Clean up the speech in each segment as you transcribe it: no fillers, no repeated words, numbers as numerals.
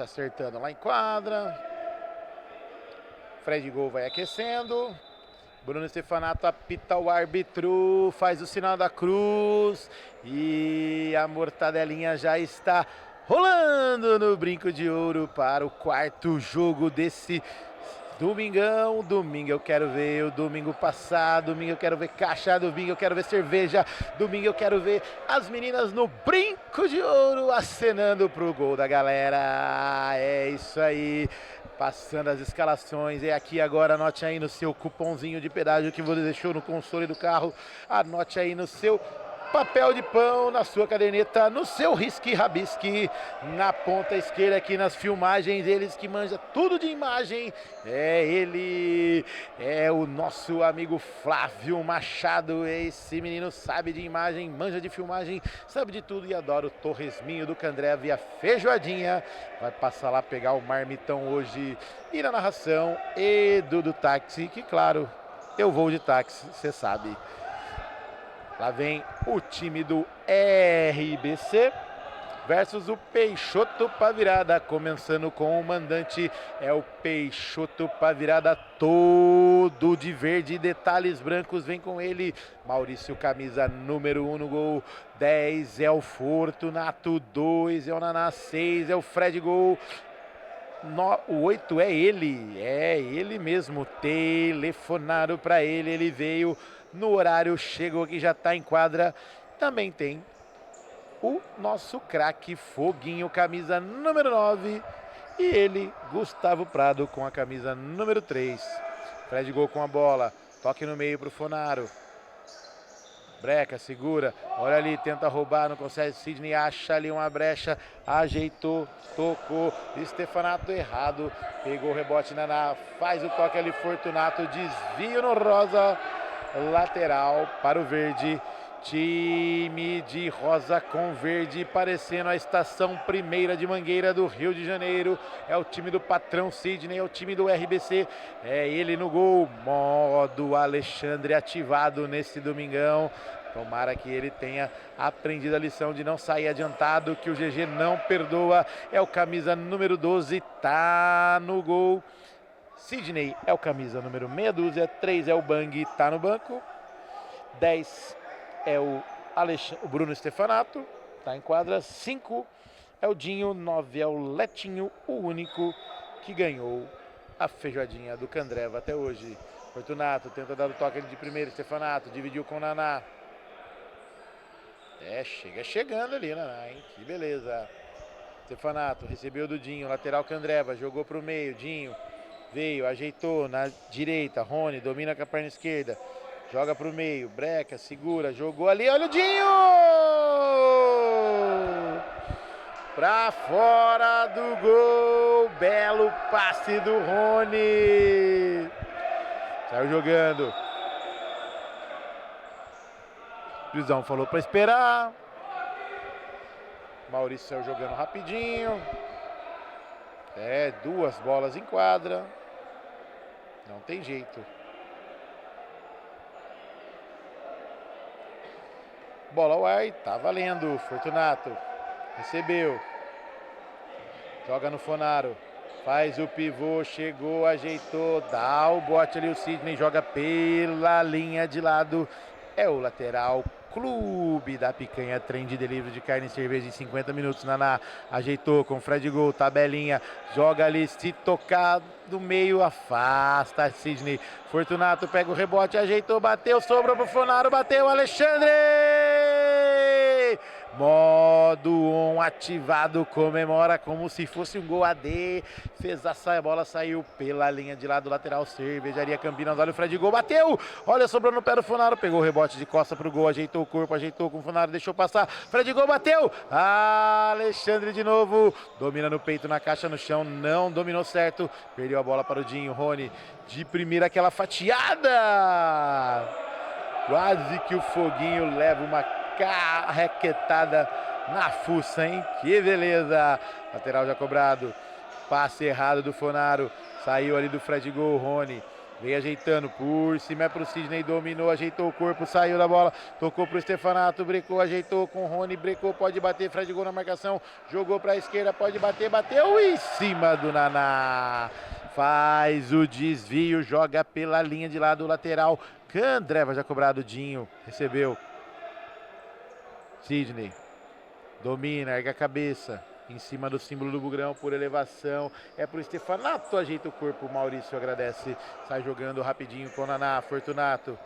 se acertando lá em quadra. Fred Gol vai aquecendo. Bruno Stefanato apita o árbitro, faz o sinal da cruz e a mortadelinha já está rolando no brinco de ouro para o quarto jogo desse domingão. Domingo eu quero ver o domingo passar, domingo eu quero ver caixa, domingo eu quero ver cerveja, domingo eu quero ver as meninas no brinco de ouro acenando pro gol da galera. É isso aí. Passando as escalações, é aqui agora, anote aí no seu cupomzinho de pedágio que você deixou no console do carro, anote aí no seu papel de pão, na sua caderneta, no seu risque-rabisque, na ponta esquerda aqui nas filmagens, eles que manjam tudo de imagem, é ele, é o nosso amigo Flávio Machado, esse menino sabe de imagem, manja de filmagem, sabe de tudo e adora o torresminho do Candreva e a feijoadinha, vai passar lá pegar o marmitão hoje e na narração, Edu do táxi, que claro, eu vou de táxi, você sabe. Lá vem o time do RBC versus o Peixoto pra virada, começando com o mandante, é o Peixoto pra virada todo de verde, detalhes brancos, vem com ele, Maurício camisa número 1 no gol, 10 é o Fortunato, 2 é o Naná, 6 é o Fred Gol, o 8 é ele mesmo, telefonaram pra ele, ele veio no horário, chegou aqui, já tá em quadra. Também tem o nosso craque Foguinho, camisa número 9. E ele, Gustavo Prado, com a camisa número 3. Fred Gol com a bola, toque no meio pro Fonaro. Breca, segura, olha ali, tenta roubar, não consegue, Sidney acha ali uma brecha, ajeitou, tocou, Stefanato errado, pegou o rebote, Naná, faz o toque ali, Fortunato, desvio no rosa, lateral para o verde, time de rosa com verde, parecendo a estação primeira de Mangueira do Rio de Janeiro, é o time do patrão Sidney, é o time do RBC, é ele no gol, modo Alexandre ativado nesse domingão, tomara que ele tenha aprendido a lição de não sair adiantado, que o GG não perdoa, é o camisa número 12, tá no gol, Sidney é o camisa número meia dúzia, 3 é o Bang, tá no banco, 10 é o Bruno Stefanato, tá em quadra, 5 é o Dinho, 9 é o Letinho, o único que ganhou a feijoadinha do Candreva até hoje. Fortunato tenta dar o toque de primeiro, Stefanato dividiu com o Naná. Chega chegando ali, Naná, hein? Que beleza. Stefanato recebeu do Dinho, lateral Candreva, jogou pro meio, Dinho veio, ajeitou na direita, Rony domina com a perna esquerda, joga pro meio, breca, segura, jogou ali, olha o Dinho! Pra fora do gol, belo passe do Rony. Saiu jogando. Juizão falou pra esperar. Maurício saiu jogando rapidinho. 2 bolas em quadra. Não tem jeito. Bola ao ar, tá valendo. Fortunato recebeu. Joga no Fonaro. Faz o pivô, chegou, ajeitou, dá o bote ali, o Sidney joga pela linha de lado. É o lateral Clube da Picanha, trem de delivery de carne e cerveja em 50 minutos. Naná ajeitou com Fred Gol, tabelinha, joga ali, se tocar do meio, afasta Sidney. Fortunato pega o rebote, ajeitou, bateu, sobrou pro Fonaro, bateu Alexandre! Modo 1 ativado, comemora como se fosse um gol AD, fez a bola, saiu pela linha de lado, lateral, Cervejaria Campinas, olha o Fred Gol, bateu, olha, sobrou no pé do Fonaro, pegou o rebote de costa pro gol, ajeitou o corpo, ajeitou com o Fonaro, deixou passar, Fred Gol, bateu, Alexandre de novo, domina no peito, na caixa, no chão, não dominou certo, perdeu a bola para o Dinho, Rony, de primeira aquela fatiada, quase que o Foguinho leva uma carrequetada na fuça, hein? Que beleza! Lateral já cobrado. Passe errado do Fonaro. Saiu ali do Fred Gol, Rony. Vem ajeitando por cima, é pro Sidney, dominou, ajeitou o corpo, saiu da bola, tocou pro Stefanato, brecou, ajeitou com o Rony, brecou, pode bater, Fred Gol na marcação, jogou pra esquerda, pode bater, bateu em cima do Naná. Faz o desvio, joga pela linha de lado lateral. Candreva já cobrado, Dinho, recebeu. Sidney, domina, erga a cabeça. Em cima do símbolo do Bugrão, por elevação, é pro Stefanato, ajeita o corpo, o Maurício agradece, sai jogando rapidinho com o Naná, Fortunato,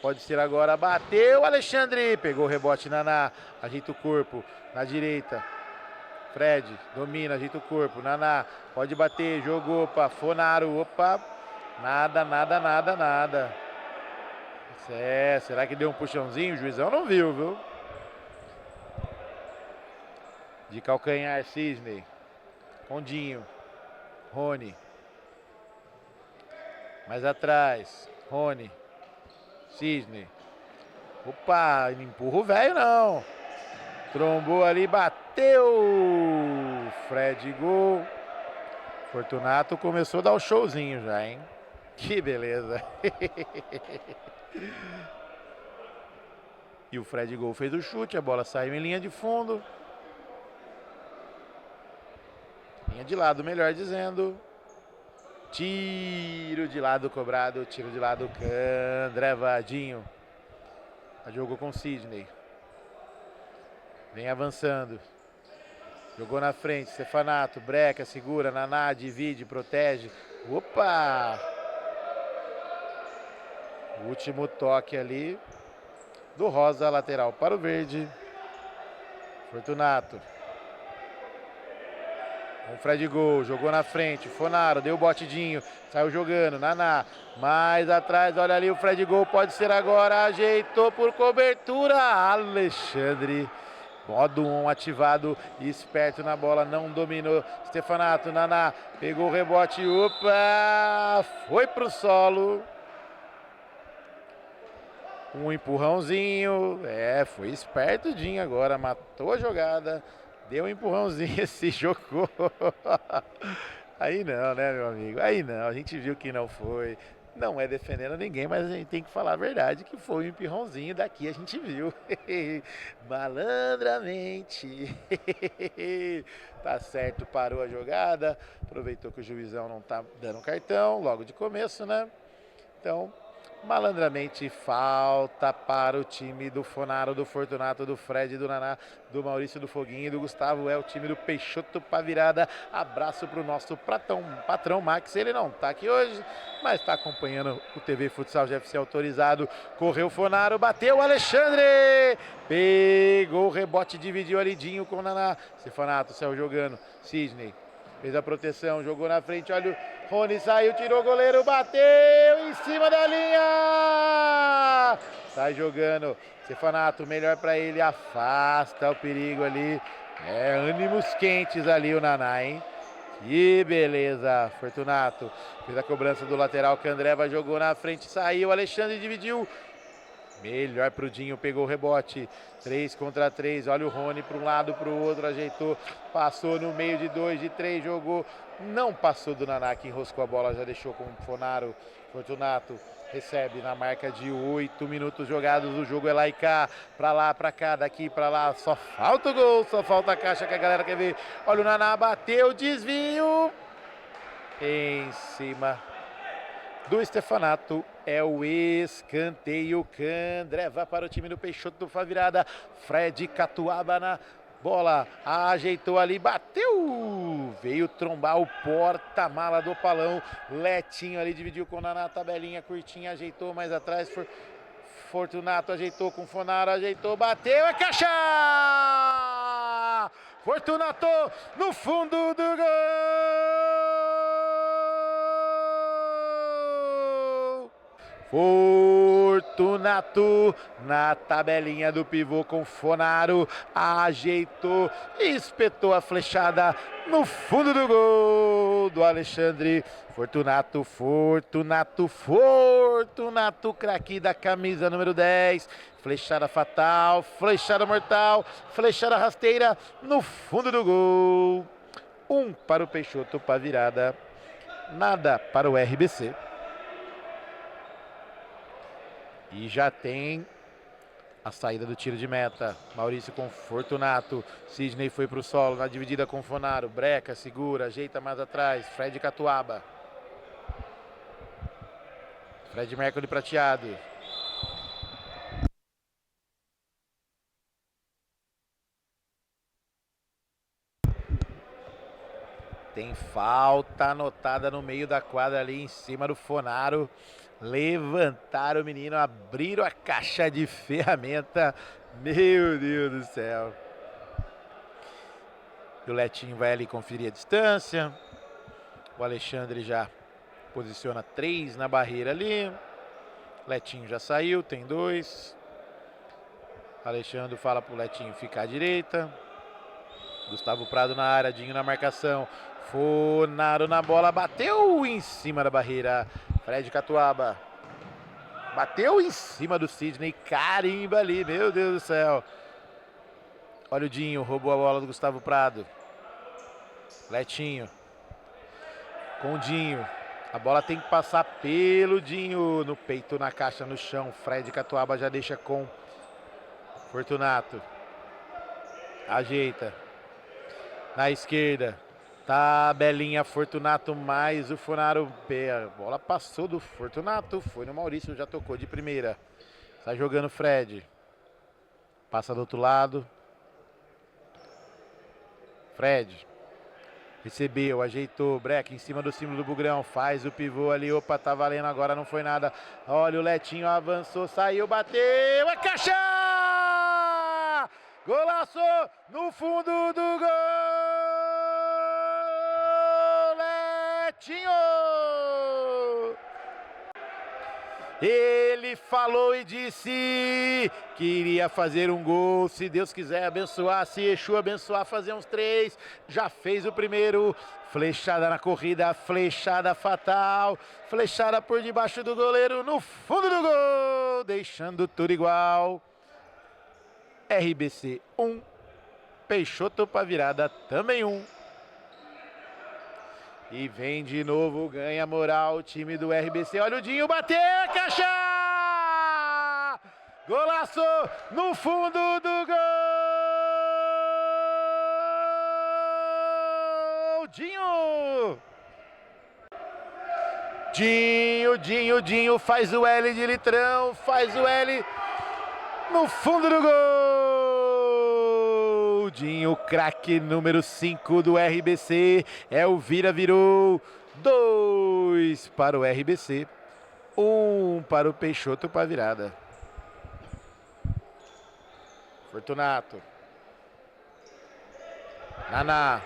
pode ser agora, bateu, Alexandre, pegou o rebote, Naná, ajeita o corpo, na direita, Fred, domina, ajeita o corpo, Naná, pode bater, jogou, opa, Fonaro, opa, nada. Será que deu um puxãozinho? O juizão não viu, viu? De calcanhar, Sidney, Condinho, Rony, mais atrás, Rony, Sidney, opa, não empurra o velho não, trombou ali, bateu, Fred Gol, Fortunato começou a dar o showzinho já, hein, que beleza. E o Fred Gol fez o chute, a bola saiu em linha de fundo. Linha de lado, melhor dizendo. Tiro de lado cobrado, tiro de lado, Candreva, Dinho. Jogou com Sidney. Vem avançando. Jogou na frente, Stefanato, breca, segura, Naná, divide, protege. Opa! Último toque ali do rosa, lateral para o verde. Fortunato. O Fred Gol, jogou na frente, Fonaro, deu o botidinho, saiu jogando, Naná, mais atrás, olha ali o Fred Gol, pode ser agora, ajeitou por cobertura, Alexandre, modo 1 ativado, esperto na bola, não dominou, Stefanato, Naná, pegou o rebote, opa, foi pro solo, um empurrãozinho, foi esperto Dinho agora, matou a jogada. Deu um empurrãozinho, se jogou. Aí não, né, meu amigo? Aí não, a gente viu que não foi. Não é defendendo ninguém, mas a gente tem que falar a verdade, que foi um empurrãozinho daqui, a gente viu. Malandramente. Tá certo, parou a jogada. Aproveitou que o juizão não tá dando cartão, logo de começo, né? Então, malandramente, falta para o time do Fonaro, do Fortunato, do Fred, do Naná, do Maurício, do Foguinho e do Gustavo. É o time do Peixoto para virada. Abraço para o nosso patrão Max. Ele não está aqui hoje, mas está acompanhando o TV Futsal GFC autorizado. Correu o Fonaro, bateu o Alexandre. Pegou o rebote, dividiu ali Dinho com o Naná. Stefanato saiu jogando. Sidney. Fez a proteção, jogou na frente, olha o Rony saiu, tirou o goleiro, bateu em cima da linha! Sai jogando, Stefanato, melhor para ele, afasta o perigo ali. Ânimos quentes ali o Naná, hein? Que beleza, Fortunato. Fez a cobrança do lateral, Candreva jogou na frente, saiu, Alexandre dividiu. Melhor pro Dinho, pegou o rebote, 3 contra 3, olha o Rony para um lado, para o outro, ajeitou, passou no meio de 2, de 3, jogou, não passou do Naná, que enroscou a bola, já deixou com o Fonaro. Fortunato recebe na marca de 8 minutos jogados, o jogo é lá e cá, para lá, para cá, daqui para lá, só falta o gol, só falta a caixa que a galera quer ver. Olha o Naná, bateu, desvio, em cima do Stefanato, é o escanteio, Candreva para o time do Peixoto do Favirada, Fred Catuaba na bola, ajeitou ali, bateu, veio trombar o porta-mala do Palão, Letinho ali dividiu com o Naná, tabelinha curtinha, ajeitou mais atrás, Fortunato ajeitou com o Fonaro, ajeitou, bateu, é caixa! Fortunato no fundo do gol! Fortunato na tabelinha do pivô com Fonaro, ajeitou, espetou a flechada no fundo do gol do Alexandre. Fortunato, craque da camisa número 10, flechada fatal, flechada mortal, flechada rasteira no fundo do gol. 1 para o Peixoto para virada, nada para o RBC. E já tem a saída do tiro de meta. Maurício com Fortunato. Sidney foi para o solo na dividida com Fonaro. Breca, segura, ajeita mais atrás. Fred Catuaba. Fred Mercury prateado. Tem falta anotada no meio da quadra ali em cima do Fonaro. Levantaram o menino, abriram a caixa de ferramenta. Meu Deus do céu. E o Letinho vai ali conferir a distância. O Alexandre já posiciona 3 na barreira ali. Letinho já saiu, tem 2. Alexandre fala pro Letinho ficar à direita. Gustavo Prado na área, Dinho na marcação. Fonaro na bola, bateu em cima da barreira. Fred Catuaba. Bateu em cima do Sidney, carimba ali, meu Deus do céu. Olha o Dinho, roubou a bola do Gustavo Prado. Letinho. Com o Dinho. A bola tem que passar pelo Dinho. No peito, na caixa, no chão. Fred Catuaba já deixa com Fortunato. Ajeita. Na esquerda. Tabelinha Fortunato mais o Fonaro. A bola passou do Fortunato. Foi no Maurício, já tocou de primeira. Sai jogando Fred. Passa do outro lado. Fred. Recebeu, ajeitou, Breca em cima do símbolo do Bugrão, faz o pivô ali, opa, tá valendo agora, não foi nada. Olha o Letinho, avançou, saiu, bateu, é caixa! Golaço no fundo do gol! Letinho! Ele falou e disse que iria fazer um gol, se Deus quiser abençoar, se Exu abençoar, fazer uns 3. Já fez o primeiro, flechada na corrida, flechada fatal, flechada por debaixo do goleiro, no fundo do gol, deixando tudo igual. RBC 1, Peixoto para virada também 1. E vem de novo, ganha moral o time do RBC. Olha o Dinho, bateu, caixa! Golaço no fundo do gol! Dinho! Dinho faz o L de litrão, faz o L no fundo do gol! Dinho, craque número 5 do RBC, é o virou, 2 para o RBC, 1 para o Peixoto para a virada. Fortunato. Naná.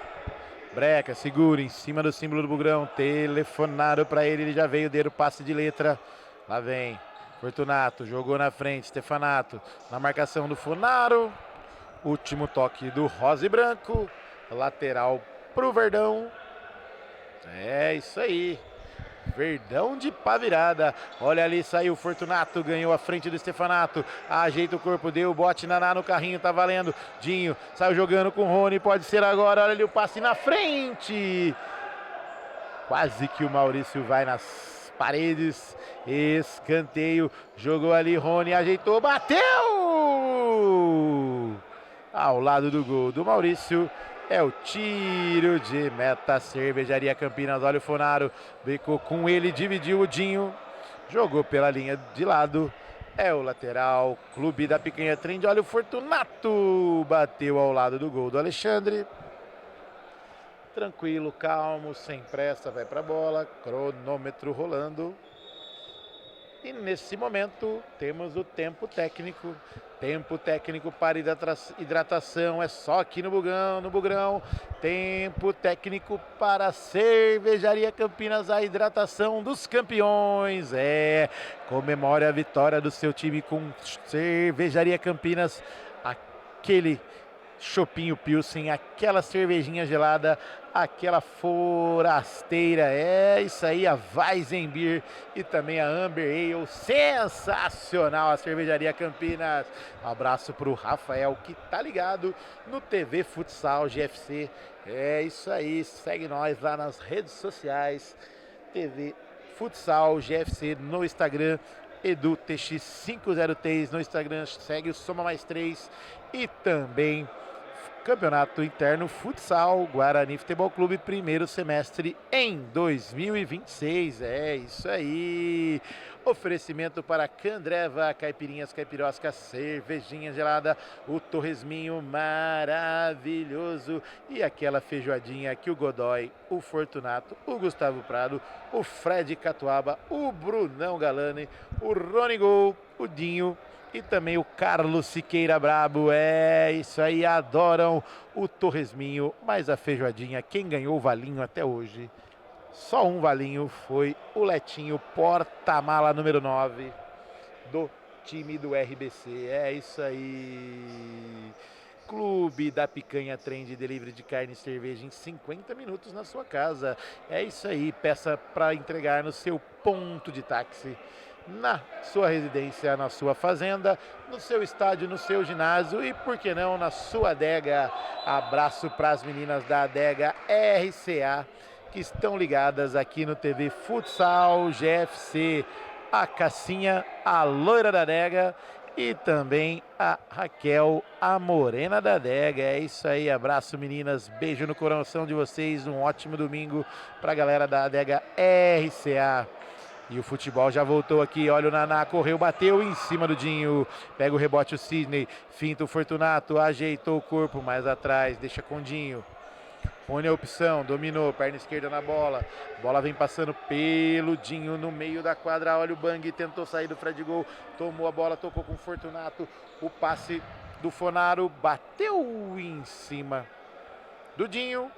Breca, segura em cima do símbolo do Bugrão, telefonaram para ele já veio, deram passe de letra, lá vem. Fortunato, jogou na frente, Stefanato, na marcação do Fonaro. Último toque do Rosa e Branco. Lateral pro Verdão. É isso aí. Verdão de pá virada. Olha ali, saiu Fortunato, ganhou a frente do Stefanato. Ajeita o corpo, deu bote Naná no carrinho, tá valendo. Dinho saiu jogando com o Rony, pode ser agora. Olha ali o passe na frente. Quase que o Maurício vai nas paredes. Escanteio, jogou ali, Rony ajeitou, bateu! Ao lado do gol do Maurício, é o tiro de meta, Cervejaria Campinas. Olha o Fonaro, bicou com ele, dividiu o Dinho, jogou pela linha de lado, é o lateral, Clube da Picanha Trend. Olha o Fortunato, bateu ao lado do gol do Alexandre. Tranquilo, calmo, sem pressa, vai pra bola, cronômetro rolando. E nesse momento temos o tempo técnico. Tempo técnico para hidratação, é só aqui no Bugrão. Tempo técnico para Cervejaria Campinas, a hidratação dos campeões. Comemore a vitória do seu time com Cervejaria Campinas. Aquele chopinho Pilsen, aquela cervejinha gelada, aquela forasteira, é isso aí, a Weizenbier e também a Amber Ale, sensacional a Cervejaria Campinas. Um abraço pro Rafael que tá ligado no TV Futsal GFC, é isso aí, segue nós lá nas redes sociais, TV Futsal GFC no Instagram EduTX50T no Instagram, segue o Soma Mais 3 e também Campeonato Interno Futsal Guarani Futebol Clube, primeiro semestre em 2026. É isso aí. Oferecimento para Candreva, caipirinhas, caipiroscas, cervejinha gelada, o torresminho maravilhoso e aquela feijoadinha que o Godoy, o Fortunato, o Gustavo Prado, o Fred Catuaba, o Brunão Galani, o Rony Gol, o Dinho e também o Carlos Siqueira Brabo. É isso aí, adoram o torresminho, mas a feijoadinha, quem ganhou o valinho até hoje, só um valinho, foi o Letinho, porta-mala número 9 do time do RBC. É isso aí. Clube da Picanha, trem de delivery de carne e cerveja em 50 minutos na sua casa. É isso aí, peça para entregar no seu ponto de táxi, na sua residência, na sua fazenda, no seu estádio, no seu ginásio e, por que não, na sua adega. Abraço para as meninas da adega RCA que estão ligadas aqui no TV Futsal GFC, a Cassinha, a loira da adega e também a Raquel, a morena da adega. É isso aí, abraço meninas, beijo no coração de vocês, um ótimo domingo para a galera da adega RCA. E o futebol já voltou aqui, olha o Naná, correu, bateu em cima do Dinho, pega o rebote o Sidney, finta o Fortunato, ajeitou o corpo mais atrás, deixa com o Dinho. Rony a opção, dominou, perna esquerda na bola, bola vem passando pelo Dinho no meio da quadra, olha o Bang, tentou sair do Fred Gol, tomou a bola, tocou com o Fortunato, o passe do Fonaro, bateu em cima do Dinho,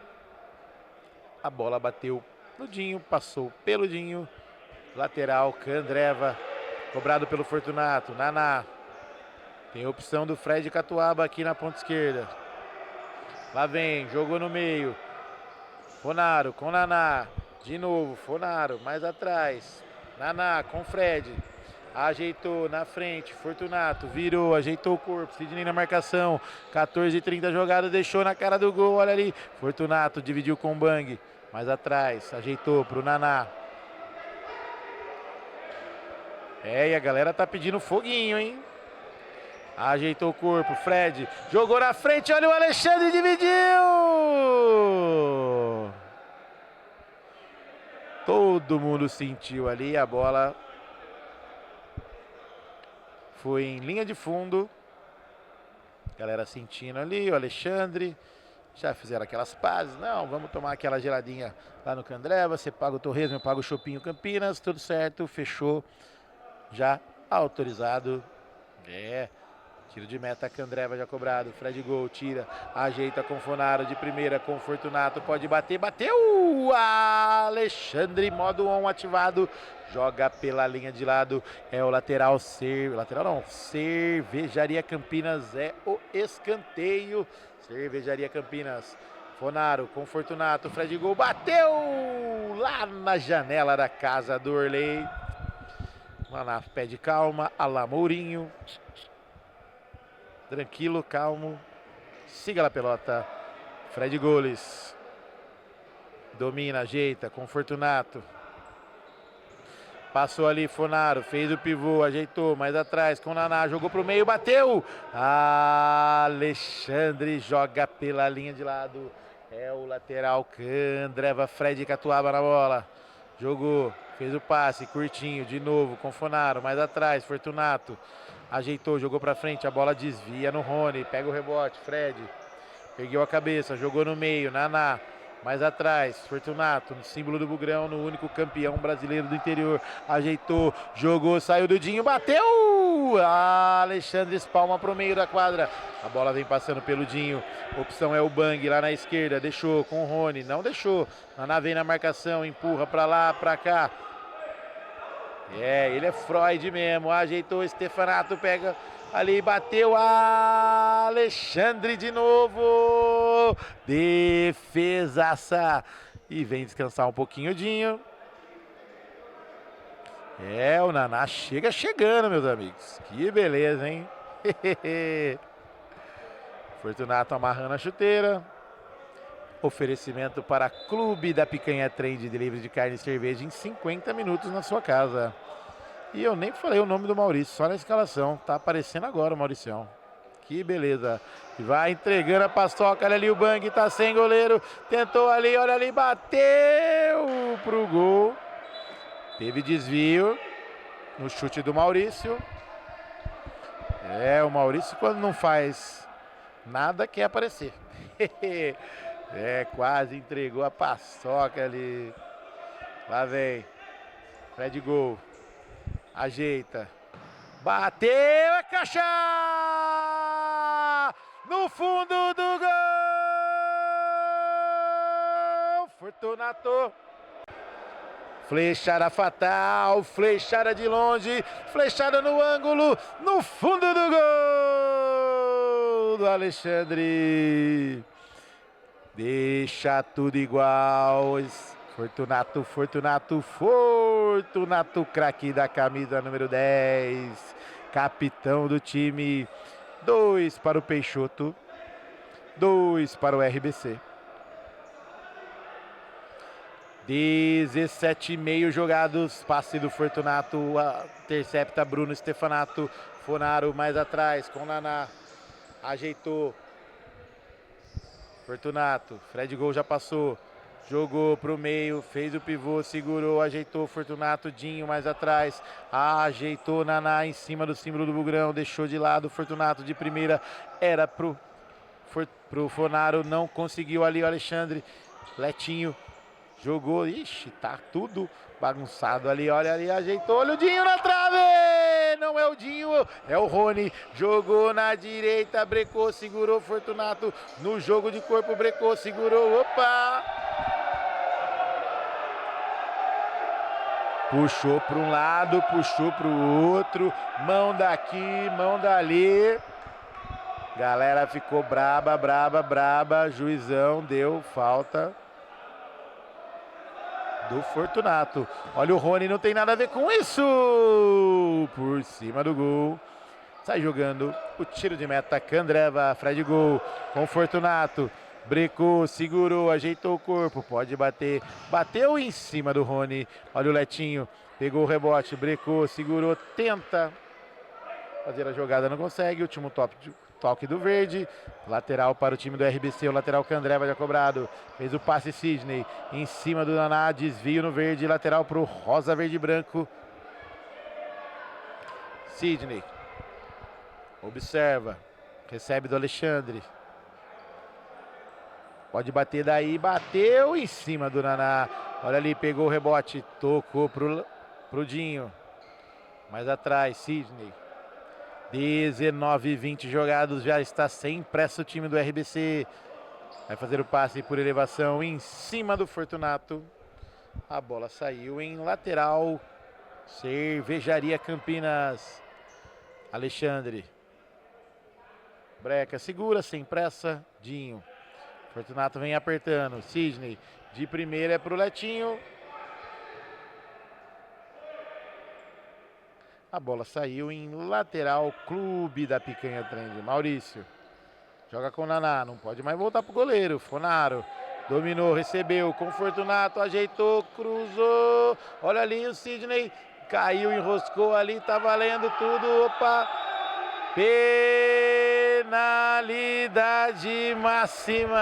a bola bateu no Dinho, passou pelo Dinho, lateral, Candreva, cobrado pelo Fortunato, Naná, tem a opção do Fred Catuaba aqui na ponta esquerda. Lá vem, jogou no meio. Fonaro com Naná. De novo, Fonaro, mais atrás. Naná com Fred. Ajeitou na frente, Fortunato, virou, ajeitou o corpo. Sidney na marcação. 14h30 jogada, deixou na cara do gol, olha ali. Fortunato dividiu com o Bang. Mais atrás, ajeitou pro Naná. É, e a galera tá pedindo foguinho, hein? Ajeitou o corpo, Fred, jogou na frente, olha o Alexandre, dividiu! Todo mundo sentiu ali, a bola foi em linha de fundo. Galera sentindo ali, o Alexandre, já fizeram aquelas pazes, não, vamos tomar aquela geladinha lá no Candreva, você paga o torresmo, eu pago o Chopinho Campinas, tudo certo, fechou, já autorizado, tiro de meta, Candreva já cobrado, Fred Gol, tira, ajeita com Fonaro de primeira, com Fortunato, pode bater, bateu, Alexandre, modo on ativado, joga pela linha de lado, é o lateral, Cervejaria Campinas, é o escanteio, Cervejaria Campinas, Fonaro com Fortunato, Fred Gol, bateu lá na janela da casa do Orley, Naná pede calma, Alá Mourinho, tranquilo, calmo, siga a pelota, Fred Goles, domina, ajeita com Fortunato, passou ali Fonaro, fez o pivô, ajeitou, mais atrás com Naná, jogou pro meio, bateu, Alexandre joga pela linha de lado, é o lateral, Candreva, Fred Catuaba na bola, jogou, fez o passe, curtinho, de novo com Fonaro, mais atrás, Fortunato, ajeitou, jogou pra frente, a bola desvia no Rony, pega o rebote, Fred, ergueu a cabeça, jogou no meio, Naná, mais atrás, Fortunato, no símbolo do Bugrão, no único campeão brasileiro do interior, ajeitou, jogou, saiu do Dinho, bateu, Alexandre espalma pro meio da quadra, a bola vem passando pelo Dinho, opção é o Bang lá na esquerda, deixou com o Rony, não deixou, Naná vem na marcação, empurra pra lá, pra cá, ele é Freud mesmo, ajeitou, Stefanato pega ali, bateu, Alexandre de novo, defesaça, e vem descansar um pouquinho o Dinho. O Naná chega chegando, meus amigos, que beleza, hein? Fortunato amarrando a chuteira, oferecimento para Clube da Picanha, trem de delivery de carne e cerveja em 50 minutos na sua casa. E eu nem falei o nome do Maurício, só na escalação. Tá aparecendo agora o Mauricião. Que beleza. Vai entregando a paçoca, olha ali o Bang, tá sem goleiro. Tentou ali, olha ali, bateu pro gol. Teve desvio no chute do Maurício. O Maurício quando não faz nada quer aparecer. Quase entregou a paçoca ali. Lá vem. Fred Gol. Ajeita. Bateu, é caixa! No fundo do gol! Fortunato. Flechada fatal, flechada de longe, flechada no ângulo, no fundo do gol do Alexandre. Deixa tudo igual. Fortunato, craque da camisa número 10, capitão do time. 2 para o Peixoto, 2 para o RBC. 17,5 jogados, passe do Fortunato, intercepta Bruno Stefanato, Fonaro mais atrás com Naná, ajeitou, Fortunato, Fred Gol já passou, jogou pro meio, fez o pivô, segurou, ajeitou, Fortunato, Dinho mais atrás, ajeitou Naná em cima do símbolo do Bugrão, deixou de lado, Fortunato de primeira, era pro Fonaro, não conseguiu ali o Alexandre, Letinho, jogou, ixi, tá tudo bagunçado ali, olha ali, ajeitou, olha o Dinho na trave, não é o Dinho, é o Rony, jogou na direita, brecou, segurou, Fortunato, no jogo de corpo, brecou, segurou, opa! Puxou para um lado, puxou para o outro, mão daqui, mão dali, galera ficou braba, juizão deu falta do Fortunato. Olha o Rony, não tem nada a ver com isso. Por cima do gol. Sai jogando o tiro de meta. Candreva, Fred Gol com Fortunato. Brecou, segurou, ajeitou o corpo. Pode bater. Bateu em cima do Rony. Olha o Letinho. Pegou o rebote, brecou, segurou, tenta fazer a jogada, não consegue. Último toque do Verde, lateral para o time do RBC, o lateral Candreva já cobrado, fez o passe Sidney, em cima do Naná, desvio no Verde, lateral para o Rosa, Verde e Branco. Sidney, observa, recebe do Alexandre, pode bater daí, bateu em cima do Naná, olha ali, pegou o rebote, tocou pro Dinho, mais atrás, Sidney. 19-20 jogados, já está sem pressa o time do RBC. Vai fazer o passe por elevação em cima do Fortunato. A bola saiu em lateral. Cervejaria Campinas. Alexandre. Breca segura, sem pressa. Dinho. Fortunato vem apertando. Sidney. De primeira é pro Letinho. A bola saiu em lateral, Clube da Picanha Trend. Maurício joga com o Naná, não pode mais voltar pro goleiro. Fonaro dominou, recebeu com Fortunato, ajeitou, cruzou. Olha ali o Sidney, caiu, enroscou ali, tá valendo tudo. Opa! Penalidade máxima.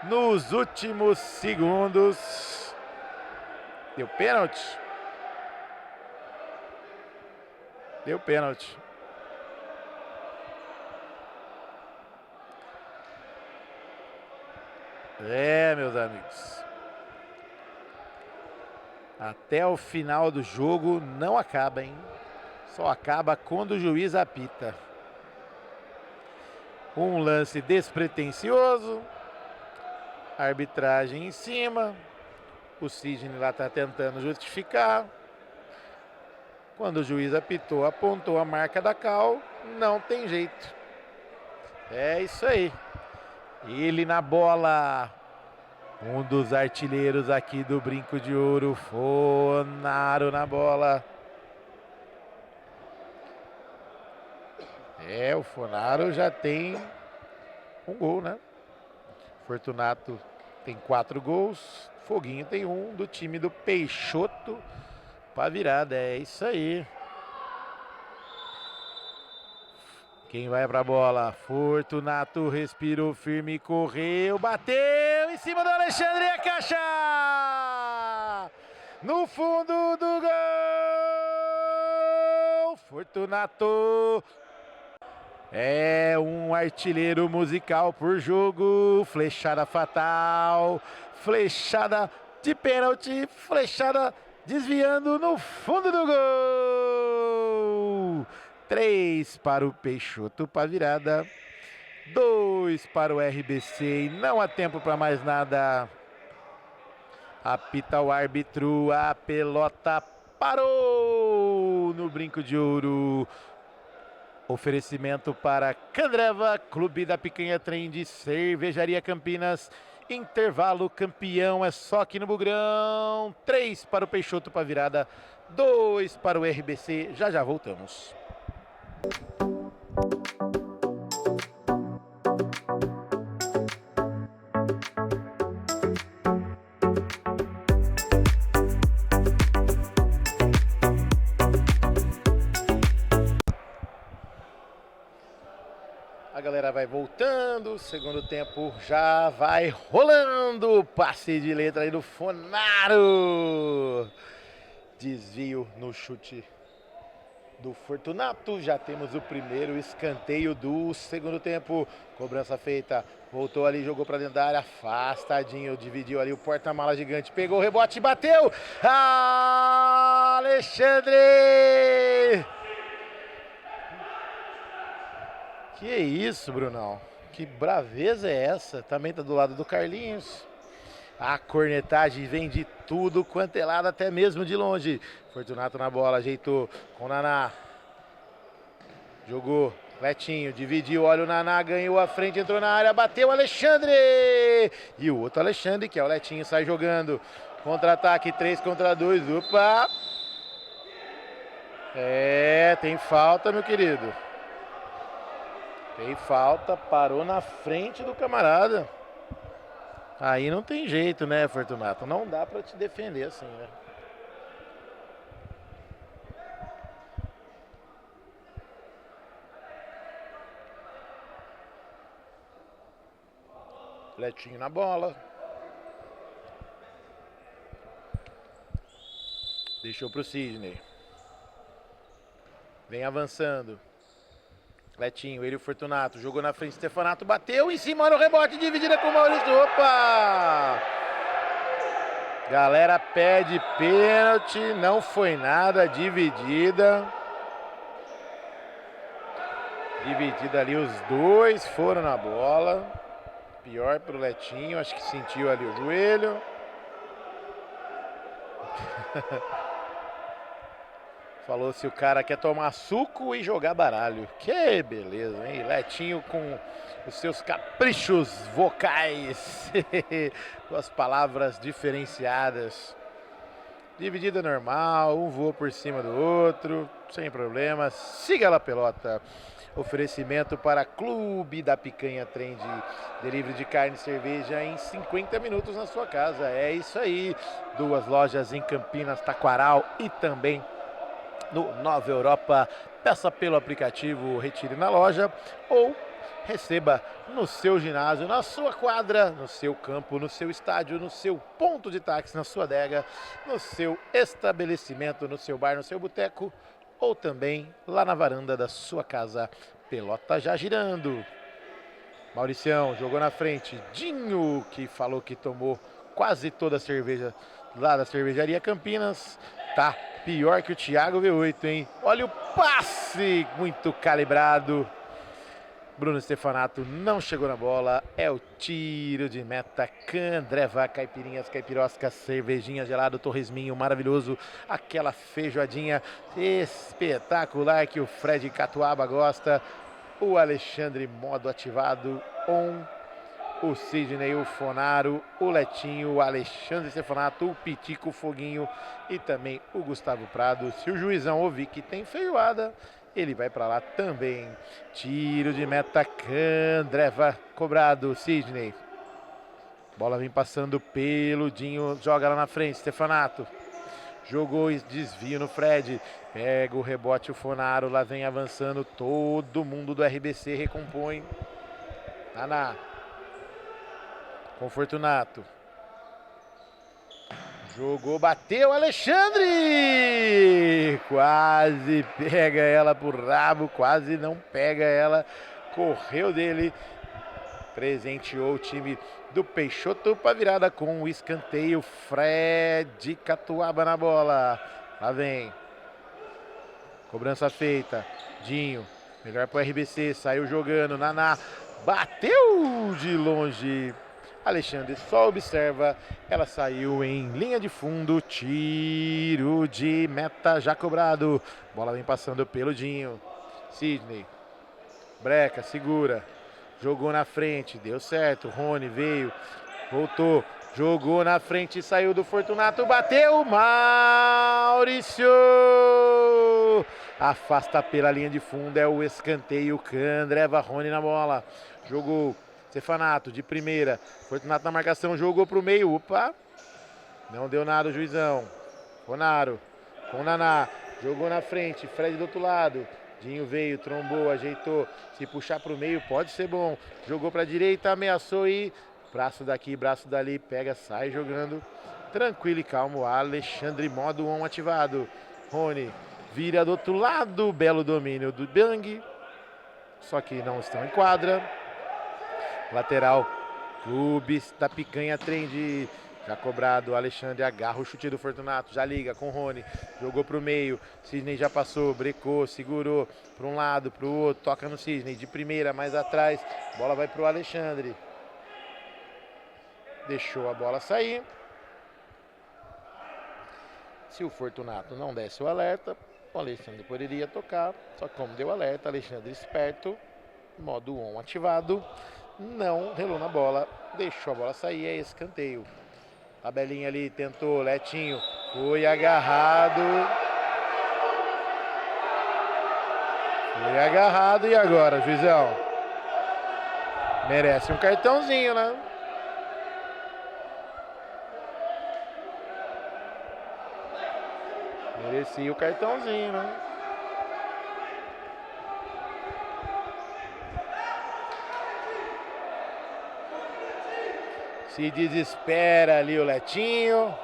Nos últimos segundos. Deu pênalti. Deu pênalti. Meus amigos. Até o final do jogo não acaba, hein? Só acaba quando o juiz apita. Um lance despretensioso. Arbitragem em cima. O Sidney lá tá tentando justificar. Quando o juiz apitou, apontou a marca da cal, não tem jeito. É isso aí. Ele na bola. Um dos artilheiros aqui do Brinco de Ouro, Fonaro na bola. O Fonaro já tem um gol, né? Fortunato tem 4 gols. Foguinho tem 1 do time do Peixoto para virada. É isso aí. Quem vai pra bola? Fortunato respirou firme, correu, bateu em cima do Alexandre e a caixa! No fundo do gol! Fortunato é um artilheiro musical por jogo. Flechada fatal, flechada de pênalti, flechada desviando no fundo do gol! 3 para o Peixoto para virada, 2 para o RBC e não há tempo para mais nada. Apita o árbitro, a pelota parou no brinco de ouro. Oferecimento para Candreva, Clube da Picanha Trend, Cervejaria Campinas. Intervalo, campeão é só aqui no Bugrão. 3 para o Peixoto para virada, 2 para o RBC. Já já voltamos. A galera vai voltando, segundo tempo já vai rolando. Passe de letra aí do Fonaro. Desvio no chute do Fortunato. Já temos o primeiro escanteio do segundo tempo. Cobrança feita. Voltou ali, jogou pra dentro da área. Afastadinho, dividiu ali o porta-mala gigante. Pegou o rebote, bateu. Alexandre! Que isso, Brunão? Que braveza é essa? Também tá do lado do Carlinhos. A cornetagem vem de tudo quanto é lado, até mesmo de longe. Fortunato na bola, ajeitou com o Naná. Jogou, Letinho, dividiu, olha o Naná, ganhou a frente, entrou na área, bateu Alexandre! E o outro Alexandre, que é o Letinho, sai jogando. Contra-ataque, 3 contra 2, opa! É, tem falta, meu querido. Tem falta, parou na frente do camarada. Aí não tem jeito, né, Fortunato? Não dá pra te defender assim, né? Letinho na bola. Deixou pro Sidney. Vem avançando. Letinho, ele e o Fortunato, jogou na frente, Stefanato bateu em cima no rebote, dividida com o Maurício, opa! Galera pede pênalti, não foi nada, dividida. Dividida ali, os dois foram na bola. Pior pro Letinho, acho que sentiu ali o joelho. Falou se o cara quer tomar suco e jogar baralho. Que beleza, hein? Letinho com os seus caprichos vocais. Com as palavras diferenciadas. Dividida normal, um voa por cima do outro, sem problema. Siga lá, pelota. Oferecimento para Clube da Picanha Trend. Delivery de carne e cerveja em 50 minutos na sua casa. É isso aí. 2 lojas em Campinas, Taquaral e também no Nova Europa. Peça pelo aplicativo, retire na loja ou receba no seu ginásio, na sua quadra, no seu campo, no seu estádio, no seu ponto de táxi, na sua adega, no seu estabelecimento, no seu bar, no seu boteco ou também lá na varanda da sua casa. Pelota já girando. Mauricião jogou na frente. Dinho, que falou que tomou quase toda a cerveja lá da Cervejaria Campinas, tá pior que o Thiago V8, hein? Olha o passe, muito calibrado. Bruno Stefanato não chegou na bola. É o tiro de meta. Candreva, caipirinhas, caipiroscas, cervejinha gelado, torresminho maravilhoso. Aquela feijoadinha espetacular que o Fred Catuaba gosta. O Alexandre, modo ativado, o Sidney, o Fonaro, o Letinho, o Alexandre Stefanato, o Pitico, o Foguinho e também o Gustavo Prado. Se o juizão ouvir que tem feijoada, ele vai para lá também. Tiro de meta, Candreva, cobrado, Sidney. Bola vem passando pelo Dinho, joga lá na frente, Stefanato. Jogou e desvio no Fred. Pega o rebote o Fonaro, lá vem avançando. Todo mundo do RBC recompõe. Naná. Com Fortunato. Jogou, bateu, Alexandre! Quase pega ela por rabo, quase não pega ela. Correu dele. Presenteou o time do Peixoto para virada com o escanteio. Fred Catuaba na bola. Lá vem. Cobrança feita. Dinho. Melhor para o RBC. Saiu jogando. Naná. Bateu de longe. Alexandre só observa. Ela saiu em linha de fundo. Tiro de meta já cobrado. Bola vem passando pelo Dinho. Sidney. Breca. Segura. Jogou na frente, deu certo, Rony veio, voltou, jogou na frente, saiu do Fortunato, bateu, Maurício! Afasta pela linha de fundo, é o escanteio, Candreva, Rony na bola, jogou, Stefanato de primeira, Fortunato na marcação, jogou pro meio, opa, não deu nada o juizão, Fonaro, com Naná, jogou na frente, Fred do outro lado, Dinho veio, trombou, ajeitou. Se puxar para o meio pode ser bom. Jogou para a direita, ameaçou e braço daqui, braço dali, pega, sai jogando. Tranquilo e calmo. Alexandre, modo 1 ativado. Rony vira do outro lado. Belo domínio do Bang. Só que não estão em quadra. Lateral. Clubes da Picanha Trend. Já cobrado, Alexandre agarra o chute do Fortunato, já liga com o Rony, jogou pro meio, Sidney já passou, brecou, segurou para um lado, pro outro, toca no Sidney, de primeira, mais atrás, bola vai pro Alexandre. Deixou a bola sair. Se o Fortunato não desse o alerta, o Alexandre poderia tocar, só que como deu alerta, Alexandre esperto, modo on ativado, não relou na bola, deixou a bola sair, é escanteio. Tabelinha ali, tentou, Letinho, foi agarrado. Foi agarrado e agora, juizão? Merece um cartãozinho, né? Merecia o cartãozinho, né? Se desespera ali o Letinho.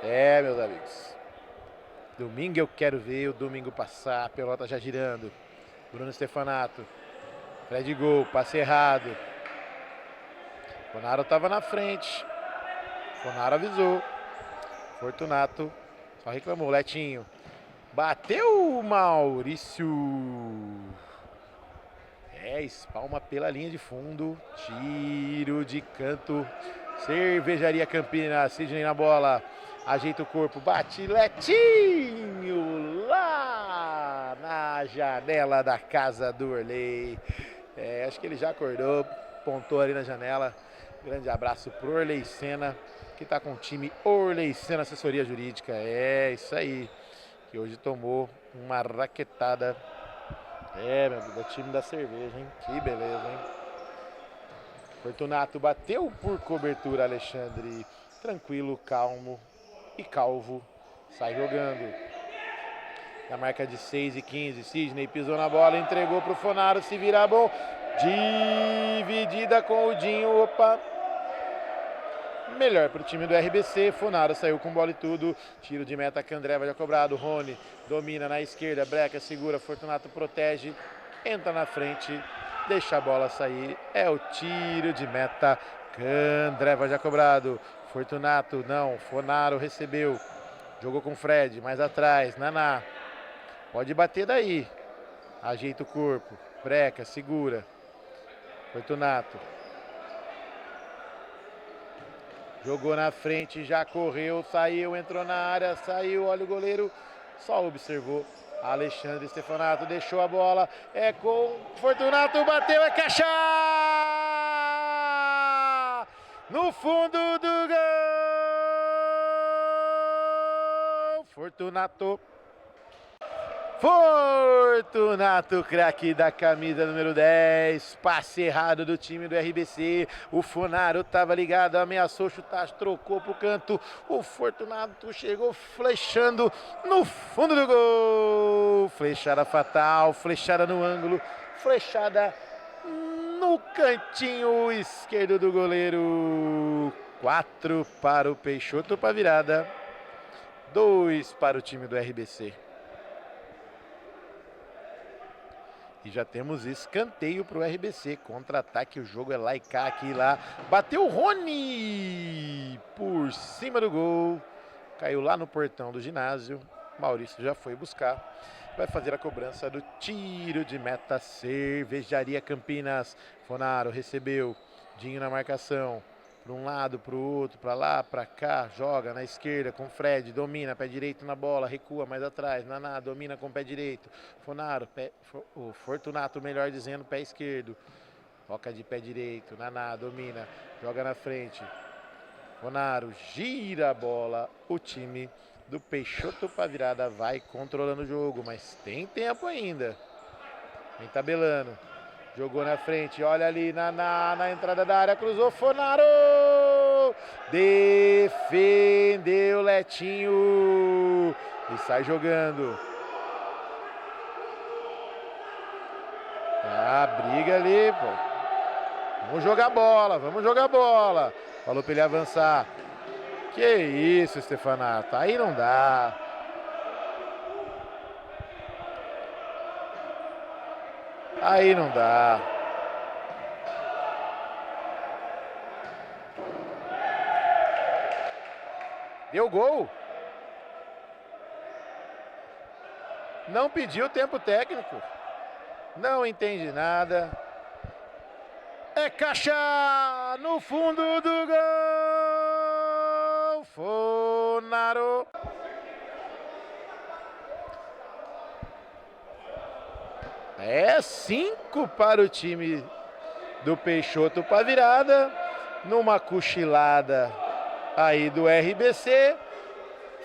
É, meus amigos. Domingo eu quero ver o domingo passar. A pelota já girando. Bruno Stefanato. Fred gol, passe errado. Fonaro estava na frente. Fonaro avisou. Fortunato só reclamou. Letinho. Bateu o Maurício. Espalma pela linha de fundo. Tiro de canto. Cervejaria Campinas. Sidney na bola. Ajeita o corpo. Bate Letinho. Lá na janela da casa do Orley. Acho que ele já acordou. Pontou ali na janela. Grande abraço pro Orley Senna, que tá com o time Orley Senna Assessoria Jurídica. É isso aí. Que hoje tomou uma raquetada. Meu Deus, o time da cerveja, hein? Que beleza, hein? Fortunato bateu por cobertura, Alexandre. Tranquilo, calmo e calvo. Sai jogando. Na marca de 6:15, Sidney pisou na bola, entregou pro Fonaro, se virar bom. Dividida com o Dinho, opa. Melhor para o time do RBC, Fonaro saiu com bola e tudo, tiro de meta, Candreva já cobrado, Rony domina na esquerda, Breca segura, Fortunato protege, entra na frente, deixa a bola sair, é o tiro de meta, Candreva já cobrado, Fortunato não, Fonaro recebeu, jogou com Fred, mais atrás, Naná, pode bater daí, ajeita o corpo, Breca segura, Fortunato. Jogou na frente, já correu, saiu, entrou na área, saiu, olha o goleiro, só observou. Alexandre Stefanato deixou a bola, é com Fortunato, bateu, é caixa! No fundo do gol! Fortunato. 。 . 。 . 。 . 。 . 。 . 。 . 。 . 。 . 。 . 。 . 。 . 。 . 。 . 。 . 。 . 。 . 。 . 。 . 。 . 。 . 。 . 。 . 。 . 。 . 。 . . 。 . Fortunato, craque da camisa número 10, passe errado do time do RBC, o Funaro estava ligado, ameaçou chutar, trocou pro canto, o Fortunato chegou flechando no fundo do gol, flechada fatal, flechada no ângulo, flechada no cantinho esquerdo do goleiro. 4 para o Peixoto para virada, 2 para o time do RBC. E já temos escanteio para o RBC, contra-ataque, o jogo é lá e cá, aqui e lá. Bateu o Rony por cima do gol, caiu lá no portão do ginásio, Maurício já foi buscar. Vai fazer a cobrança do tiro de meta, Cervejaria Campinas. Funaro recebeu, Dinho na marcação. Para um lado, para o outro, para lá, para cá, joga na esquerda com Fred, domina, pé direito na bola, recua mais atrás, Naná, domina com pé direito, Funaro, o Fortunato, melhor dizendo, pé esquerdo, toca de pé direito, Naná, domina, joga na frente, Funaro, gira a bola, o time do Peixoto para virada vai controlando o jogo, mas tem tempo ainda, vem tabelando. Jogou na frente, olha ali, na entrada da área, cruzou, Funaro! Defendeu Letinho e sai jogando. Briga ali, pô. Vamos jogar bola, vamos jogar bola. Falou pra ele avançar. Que isso, Stefanato, aí não dá. Aí não dá. Deu gol. Não pediu tempo técnico. Não entende nada. É caixa no fundo do gol. Funaro. É 5 para o time do Peixoto para virada, numa cochilada aí do RBC,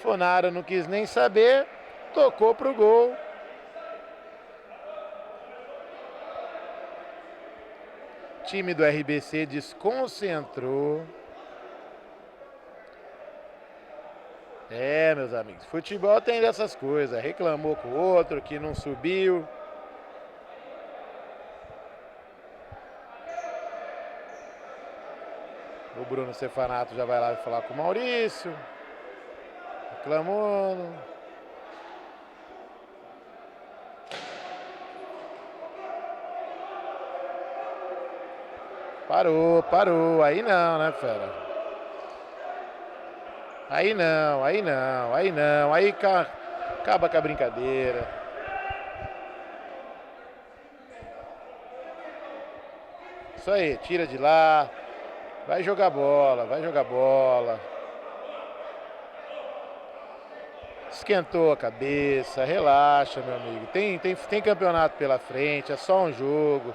Funaro não quis nem saber, tocou pro gol. Time do RBC desconcentrou. Meus amigos, futebol tem dessas coisas, reclamou com o outro que não subiu. O Bruno Stefanato já vai lá falar com o Maurício. Reclamando. Parou. Aí não, né, fera? Aí não. Aí acaba com a brincadeira. Isso aí, tira de lá. Vai jogar bola. Esquentou a cabeça, relaxa, meu amigo. Tem campeonato pela frente, é só um jogo.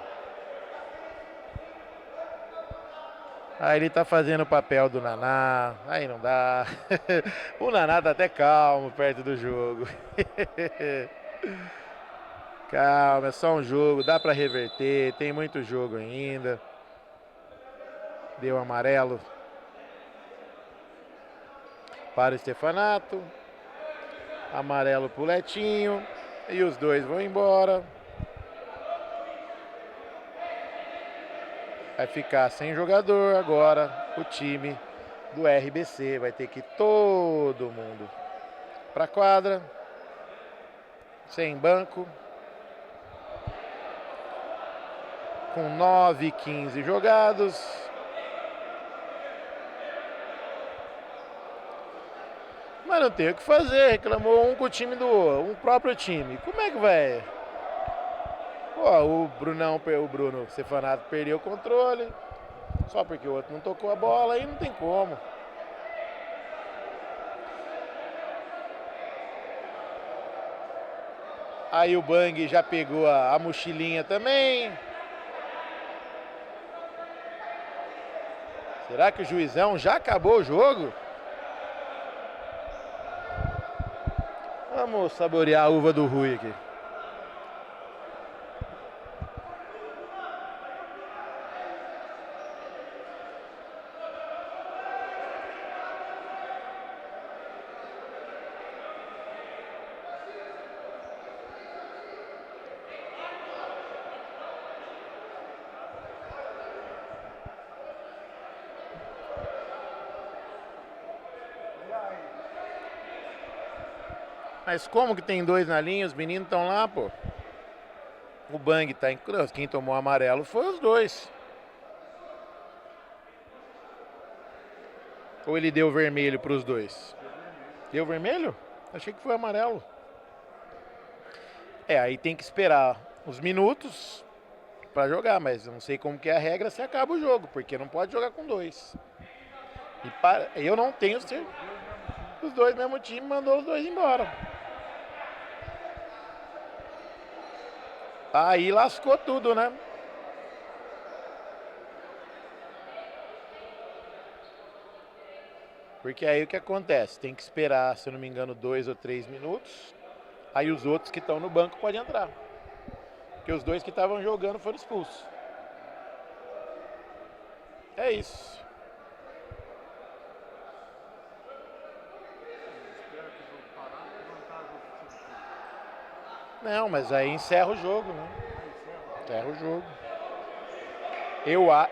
Aí ele tá fazendo o papel do Naná, aí não dá. O Naná tá até calmo perto do jogo. Calma, é só um jogo, dá pra reverter, tem muito jogo ainda. Deu amarelo para o Stefanato. Amarelo pro Letinho. E os dois vão embora. Vai ficar sem jogador agora o time do RBC. Vai ter que ir todo mundo pra quadra. Sem banco. Com 9:15 jogados. Mas não tem o que fazer, reclamou um com o time um próprio time. Como é que vai? O Bruno Stefanato perdeu o controle, só porque o outro não tocou a bola, aí não tem como. Aí o Bang já pegou a mochilinha também. Será que o juizão já acabou o jogo? Vamos saborear a uva do Rui aqui. Mas como que tem 2 na linha? Os meninos estão lá, pô. O Bang tá em cruz. Quem tomou amarelo foi os 2. Ou ele deu vermelho para os 2? Deu vermelho? Achei que foi amarelo. Aí tem que esperar os minutos para jogar, mas eu não sei como que é a regra se acaba o jogo, porque não pode jogar com 2. Eu não tenho certeza. Os 2 mesmo time mandou os 2 embora. Aí lascou tudo, né? Porque aí o que acontece? Tem que esperar, se eu não me engano, 2 ou 3 minutos. Aí os outros que estão no banco podem entrar. Porque os 2 que estavam jogando foram expulsos. É isso. Não, mas aí encerra o jogo, né? Encerra o jogo.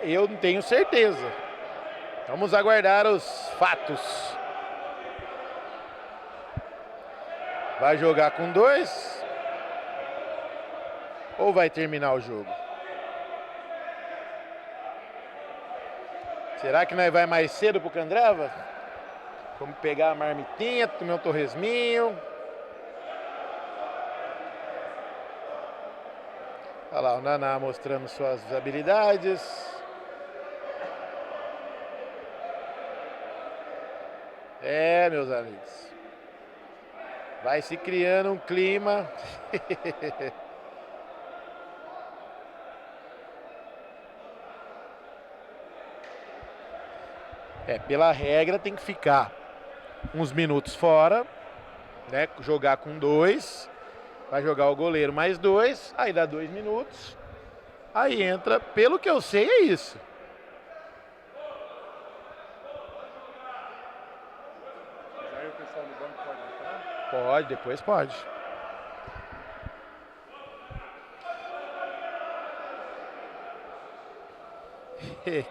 Eu não tenho certeza. Vamos aguardar os fatos. Vai jogar com 2? Ou vai terminar o jogo? Será que nós vai mais cedo pro Candreva? Vamos pegar a marmitinha, comer um torresminho. Olha lá, o Naná mostrando suas habilidades. Meus amigos. Vai se criando um clima. Pela regra tem que ficar uns minutos fora, né? Jogar com 2. Vai jogar o goleiro mais 2, aí dá 2 minutos. Aí entra, pelo que eu sei, é isso. Aí o pessoal do banco pode entrar? Pode, depois pode.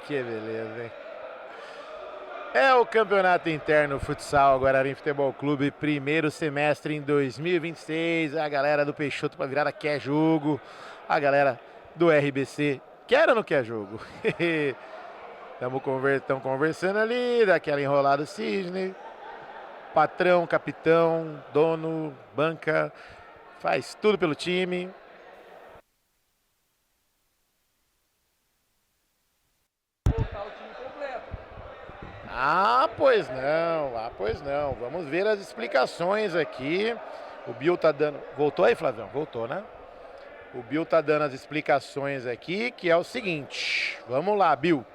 Que beleza, hein? É o campeonato interno futsal Guarani Futebol Clube, primeiro semestre em 2026. A galera do Peixoto para virada quer jogo. A galera do RBC quer ou não quer jogo? Estamos conversando ali, daquela enrolada Cisne. Patrão, capitão, dono, banca, faz tudo pelo time. Pois não. Vamos ver as explicações aqui. O Bill tá dando... Voltou aí, Flavião? Voltou, né? O Bill tá dando as explicações aqui, que é o seguinte. Vamos lá, Bill.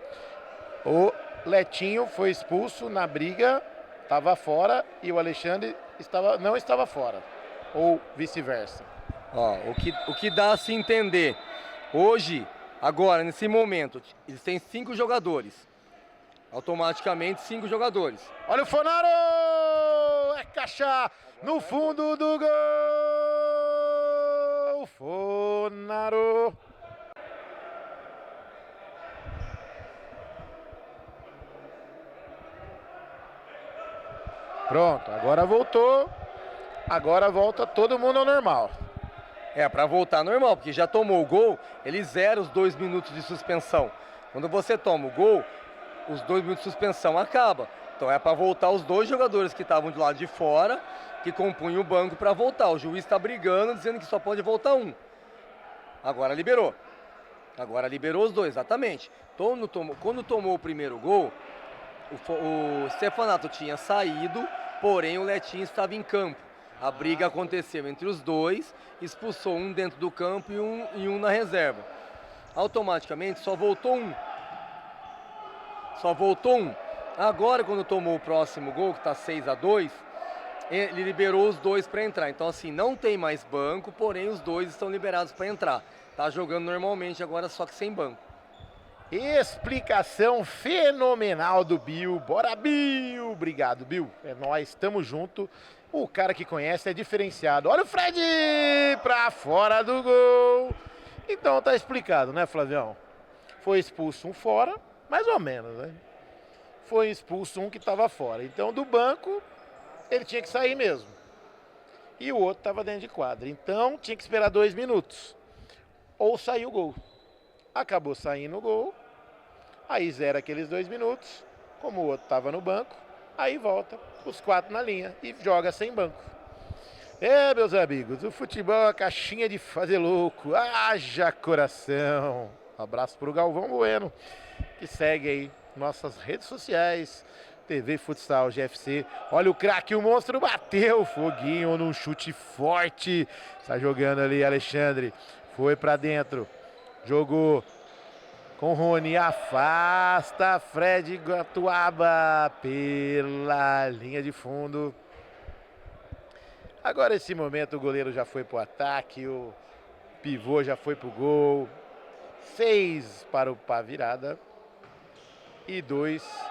O Letinho foi expulso na briga, estava fora, e o Alexandre não estava fora. Ou vice-versa. O que dá a se entender, hoje, agora, nesse momento, eles têm 5 jogadores. Automaticamente 5 jogadores. Olha o Fonaro! É caixa no fundo do gol! Fonaro! Pronto, agora voltou. Agora volta todo mundo ao normal. Para voltar normal, porque já tomou o gol, ele zera os 2 minutos de suspensão. Quando você toma o gol, os 2 minutos de suspensão acaba. Então é para voltar os 2 jogadores que estavam do lado de fora, que compunham o banco para voltar. O juiz está brigando, dizendo que só pode voltar um. Agora liberou. Agora liberou os 2, exatamente. Quando tomou o primeiro gol, o Stefanato tinha saído, porém o Letinho estava em campo. A briga aconteceu entre os 2, expulsou um dentro do campo e um na reserva. Automaticamente só voltou um. Agora, quando tomou o próximo gol, que está 6-2, ele liberou os 2 para entrar. Então, assim, não tem mais banco, porém os 2 estão liberados para entrar. Tá jogando normalmente agora, só que sem banco. Explicação fenomenal do Bill. Bora, Bill! Obrigado, Bill. É nóis, estamos junto. O cara que conhece é diferenciado. Olha o Fred pra fora do gol. Então tá explicado, né, Flavião? Foi expulso um fora, mais ou menos, né? Foi expulso um que estava fora. Então do banco ele tinha que sair mesmo. e o outro estava dentro de quadra. Então tinha que esperar 2 minutos. Ou saiu o gol. Acabou saindo o gol. Aí zera aqueles 2 minutos. Como o outro estava no banco, aí volta os 4 na linha e joga sem banco. Meus amigos, o futebol é uma caixinha de fazer louco. Haja coração. Um abraço pro Galvão Bueno, que segue aí nossas redes sociais. TV Futsal GFC. Olha o craque, o monstro bateu. Foguinho num chute forte. Está jogando ali Alexandre. Foi para dentro. Jogou com Rony. Afasta Fred Guatuaba pela linha de fundo. Agora esse momento o goleiro já foi pro ataque. O pivô já foi pro gol. 6 para a virada. E 2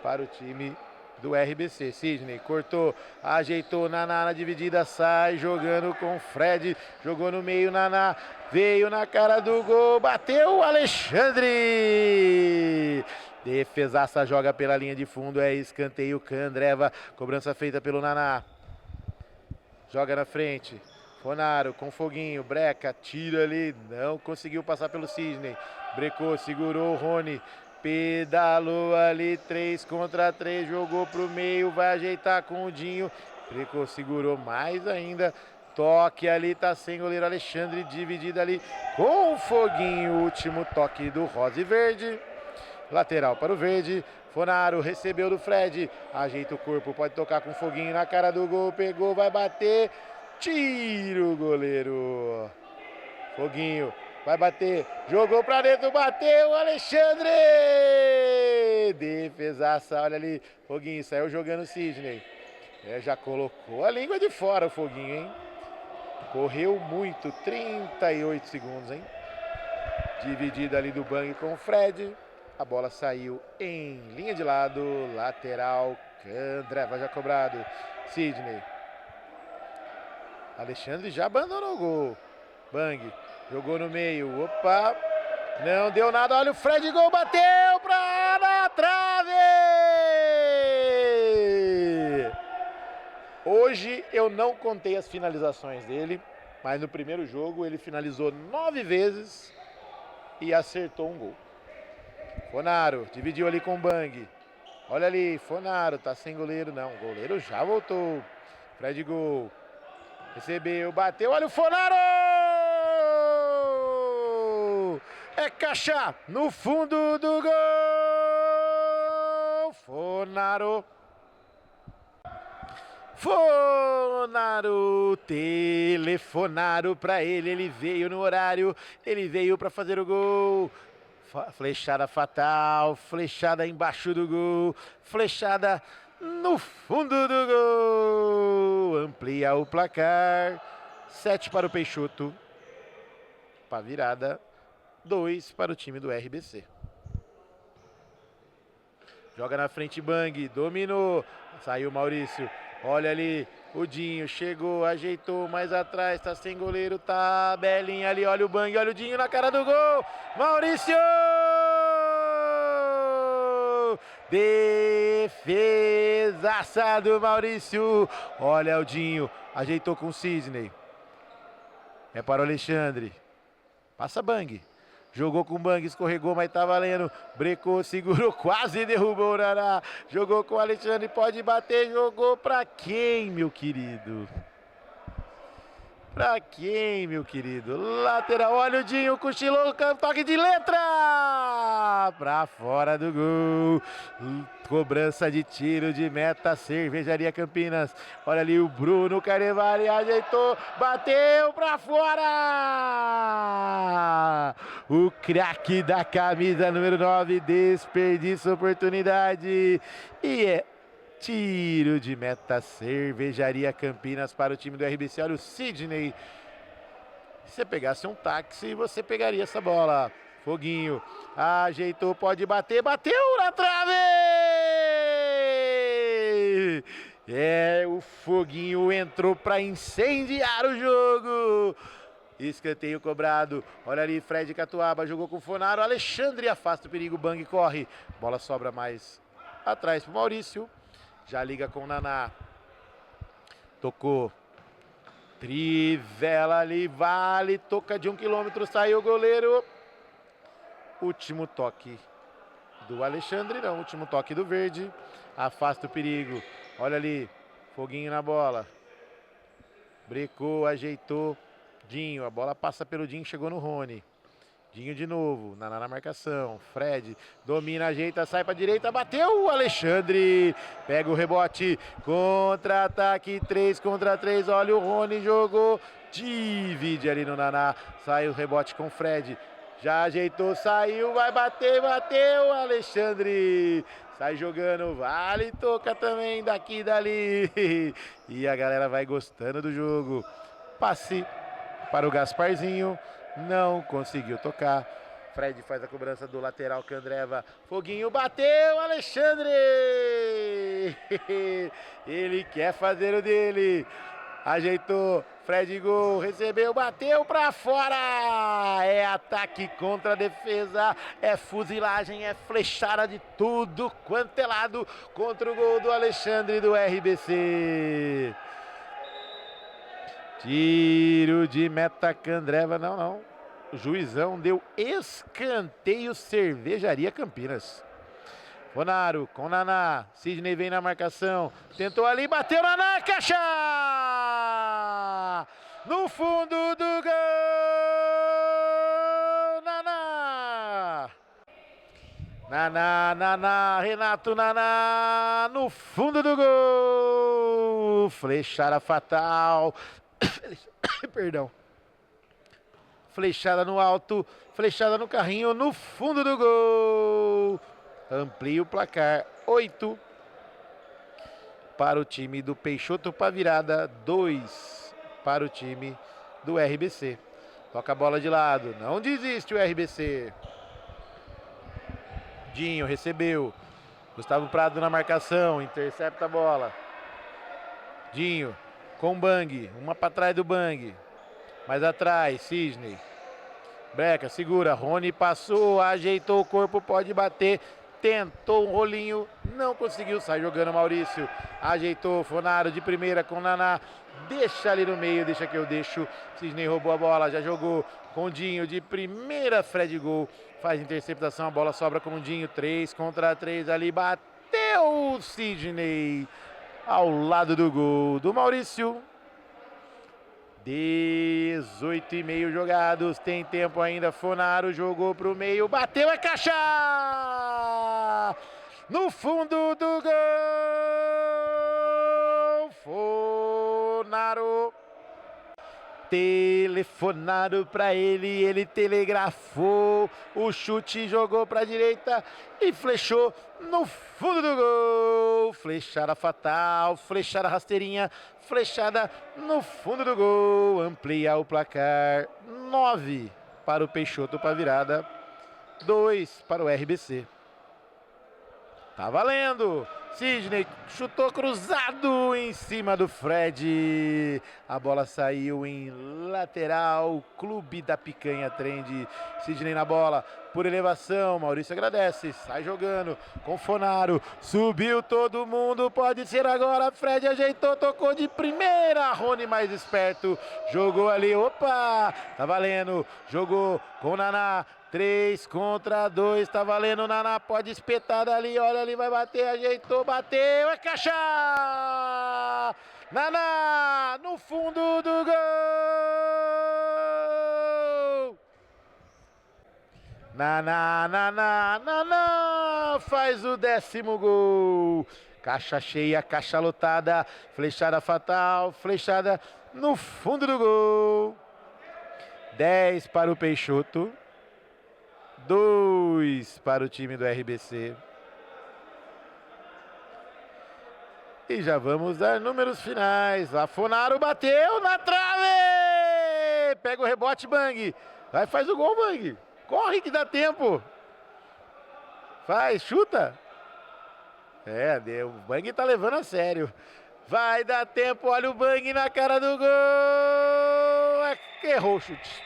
para o time do RBC. Sidney cortou, ajeitou, Naná na dividida, sai jogando com Fred, jogou no meio, Naná veio na cara do gol, bateu Alexandre. Defesaça, joga pela linha de fundo, é escanteio, Candreva, cobrança feita pelo Naná. Joga na frente, Fonaro com Foguinho, breca, tira ali, não conseguiu passar pelo Sidney, brecou, segurou o Rony. Pedalou ali, 3 contra 3, jogou pro meio, vai ajeitar com o Dinho. Precou, segurou mais ainda. Toque ali, tá sem goleiro Alexandre, dividido ali com o Foguinho. Último toque do Rosa e Verde. Lateral para o Verde. Fonaro recebeu do Fred. Ajeita o corpo, pode tocar com o Foguinho na cara do gol. Pegou, vai bater. Tira o goleiro. Foguinho. Vai bater, jogou pra dentro, bateu, Alexandre! Defesaça, olha ali, Foguinho, saiu jogando o Sidney. Já colocou a língua de fora o Foguinho, hein? Correu muito, 38 segundos, hein? Dividida ali do Bang com o Fred. A bola saiu em linha de lado, lateral, Candreva já cobrado. Sidney. Alexandre já abandonou o gol. Bang. Jogou no meio, opa, não deu nada, olha o Fred, gol, bateu na trave! Hoje eu não contei as finalizações dele, mas no primeiro jogo ele finalizou 9 vezes e acertou um gol. Fonaro, dividiu ali com o Bang, olha ali, Fonaro, tá sem goleiro, não, o goleiro já voltou, Fred, gol, recebeu, bateu, olha o Fonaro! É caixa no fundo do gol. Fonaro. Telefonaram para ele. Ele veio no horário. Ele veio para fazer o gol. Flechada fatal. Flechada embaixo do gol. Flechada no fundo do gol. Amplia o placar. 7 para o Peixoto. Para virada. 2 para o time do RBC. Joga na frente Bang, dominou, saiu Maurício, olha ali, o Dinho chegou, ajeitou mais atrás, tá sem goleiro, tá belinha ali, olha o Bang, olha o Dinho na cara do gol, Maurício! Defesaça do Maurício, olha o Dinho, ajeitou com o Sidney, é para o Alexandre, passa Bang. Jogou com o Bang, escorregou, mas tá valendo. Brecou, segurou, quase derrubou o Naná. Jogou com o Alexandre, pode bater. Jogou pra quem, meu querido? Pra quem, meu querido? Lateral, olha o Dinho, cochilou, toque de letra! Pra fora do gol. Cobrança de tiro de meta, Cervejaria Campinas. Olha ali o Bruno Carnevale, ajeitou, bateu pra fora! O craque da camisa número 9 desperdiça a oportunidade. E é tiro de meta, Cervejaria Campinas para o time do RBC. Olha o Sidney. Se você pegasse um táxi, você pegaria essa bola. Foguinho, ajeitou, pode bater, bateu na trave! O Foguinho entrou para incendiar o jogo. Escanteio cobrado, olha ali, Fred Catuaba, jogou com o Fonaro, Alexandre afasta o perigo, Bang corre. Bola sobra mais atrás para o Maurício. Já liga com o Naná. Tocou. Trivela ali, vale, toca de 1 quilômetro, saiu o goleiro. Último toque do Alexandre, não, último toque do verde. Afasta o perigo. Olha ali, foguinho na bola. Brecou, ajeitou. Dinho, a bola passa pelo Dinho, chegou no Rony. Dinho de novo, Naná na marcação. Fred domina, ajeita, sai pra direita, bateu o Alexandre. Pega o rebote, contra-ataque, 3 contra 3. Olha o Rony, jogou, divide ali no Naná. Sai o rebote com o Fred. Já ajeitou, saiu, vai bater, bateu Alexandre. Sai jogando, vale, toca também daqui e dali. E a galera vai gostando do jogo. Passe para o Gasparzinho. Não conseguiu tocar. Fred faz a cobrança do lateral, Candreva. Foguinho, bateu, Alexandre! Ele quer fazer o dele. Ajeitou, Fred gol, recebeu, bateu pra fora. É ataque contra a defesa, é fuzilagem, é flechada de tudo quanto é lado contra o gol do Alexandre do RBC. Tiro de meta, Candreva, não. O juizão deu escanteio, Cervejaria Campinas. Fonaro com Naná, Sidney vem na marcação, tentou ali, bateu Naná, caixa! No fundo do gol, Naná! Naná, Renato Naná, no fundo do gol! Flechada fatal. Perdão. Flechada no alto, flechada no carrinho, no fundo do gol. Amplia o placar, 8 para o time do Peixoto para virada, 2 para o time do RBC. Toca a bola de lado, não desiste o RBC. Dinho recebeu, Gustavo Prado na marcação, intercepta a bola. Dinho com Bang, uma para trás do Bang. Mais atrás, Sidney. Breca, segura. Rony passou, ajeitou o corpo, pode bater. Tentou um rolinho, não conseguiu. Sai jogando Maurício. Ajeitou, Fonaro de primeira com Naná. Deixa ali no meio, deixa que eu deixo. Sidney roubou a bola, já jogou com Dinho de primeira. Fred gol. Faz interceptação, a bola sobra com o Dinho. 3 contra 3 ali. Bateu o Sidney ao lado do gol do Maurício. 18,5 jogados, tem tempo ainda. Fonaro jogou pro meio, bateu, é caixa! No fundo do gol, Fonaro. Telefonaram para ele telegrafou o chute, jogou para a direita e flechou no fundo do gol. Flechada fatal, flechada rasteirinha, flechada no fundo do gol. Amplia o placar, 9 para o Peixoto para virada, 2 para o RBC. Tá valendo! Sidney chutou cruzado em cima do Fred. A bola saiu em lateral. Clube da Picanha Trend. Sidney na bola por elevação. Maurício agradece. Sai jogando com Fonaro. Subiu todo mundo. Pode ser agora. Fred ajeitou. Tocou de primeira. Rony mais esperto. Jogou ali. Opa! Tá valendo. Jogou com Naná. 3 contra 2, tá valendo, Naná, pode espetar dali, olha ali, vai bater, ajeitou, bateu, é caixa! Naná, no fundo do gol! Naná, faz o 10º gol! Caixa cheia, caixa lotada, flechada fatal, flechada no fundo do gol! 10 para o Peixoto. 2 para o time do RBC. E já vamos dar números finais. A Fonaro bateu na trave! Pega o rebote, Bang. Vai, faz o gol, Bang. Corre que dá tempo. Faz, chuta. O Bang tá levando a sério. Vai dar tempo, olha o Bang na cara do gol. Errou o chute.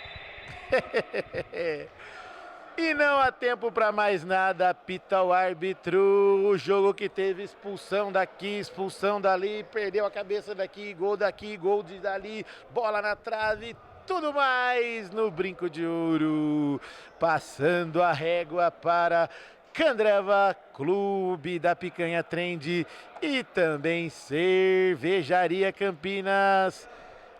E não há tempo para mais nada, apita o árbitro. O jogo que teve expulsão daqui, expulsão dali, perdeu a cabeça daqui, gol de dali, bola na trave, tudo mais no Brinco de Ouro. Passando a régua para Candreva, Clube da Picanha Trend e também Cervejaria Campinas.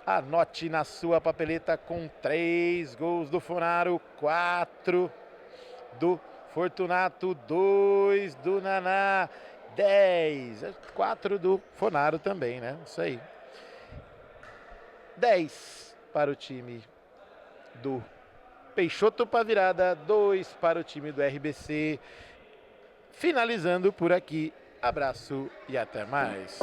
Anote na sua papeleta com 3 gols do Fonaro, 4 do Fortunato, 2 do Naná, 10, 4 do Fonaro também, né? Isso aí. 10 para o time do Peixoto para virada, 2 para o time do RBC. Finalizando por aqui. Abraço e até mais.